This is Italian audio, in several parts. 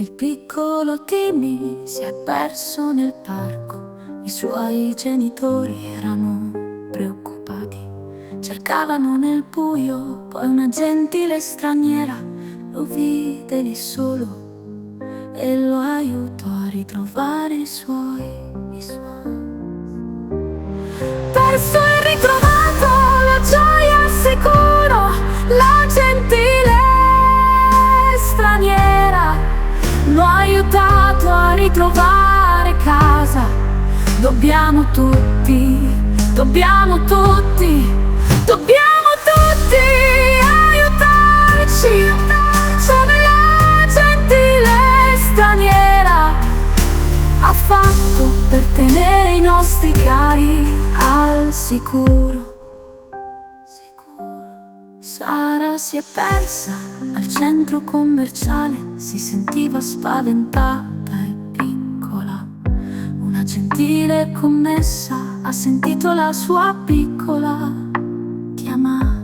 Il piccolo Timmy si è perso nel parco. I suoi genitori erano preoccupati. Cercavano nel buio, poi una gentile straniera lo vide lì solo e lo aiutò a ritrovare i suoi. Perso e ritrovato, la gioia al sicuro, la gentile straniera lo ha aiutato a ritrovare casa. Dobbiamo tutti aiutarci. Come la gentile straniera ha fatto per tenere i nostri cari al sicuro. Sara si è persa al centro commerciale, si sentiva spaventata e piccola. Una gentile commessa ha sentito la sua piccola chiamata.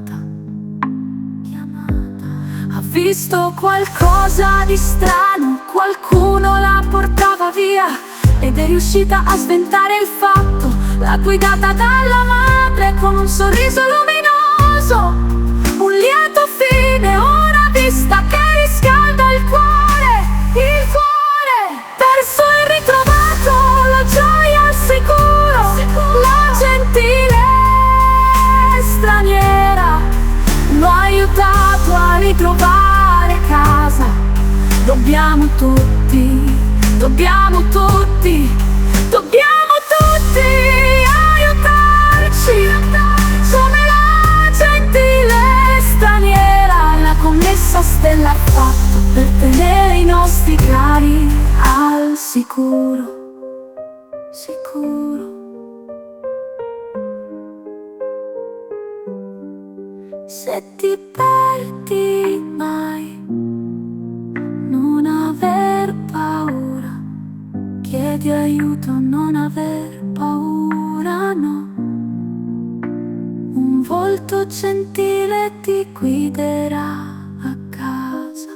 Ha visto qualcosa di strano, qualcuno la portava via ed è riuscita a sventare il fatto. L'ha guidata dalla madre con un sorriso luminoso, un lieto fine, una vista che riscalda il cuore, il cuore. Perso e ritrovato, la gioia al sicuro, la gentile straniera lo ha aiutato a ritrovare casa. Dobbiamo tutti aiutarci. Come la gentile straniera, la commessa stella ha fatto per tenere i nostri cari al sicuro. Se ti perdi mai, non aver paura, chiedi aiuto, non aver paura, no. Un volto gentile ti guiderà a casa,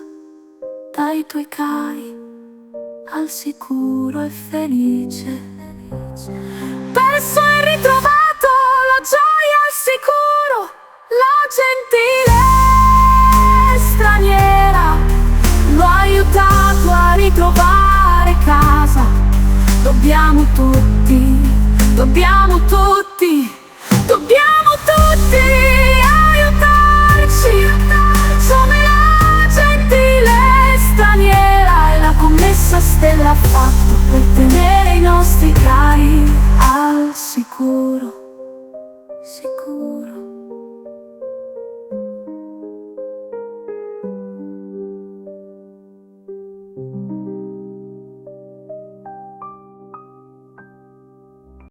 dai tuoi cari al sicuro e felice. Perso e ritrovato, la gioia al sicuro, la gentile straniera lo ha aiutato a ritrovare casa. Dobbiamo tutti aiutarci. Come la gentile straniera e la commessa stella ha fatto per tenere i nostri cari al sicuro.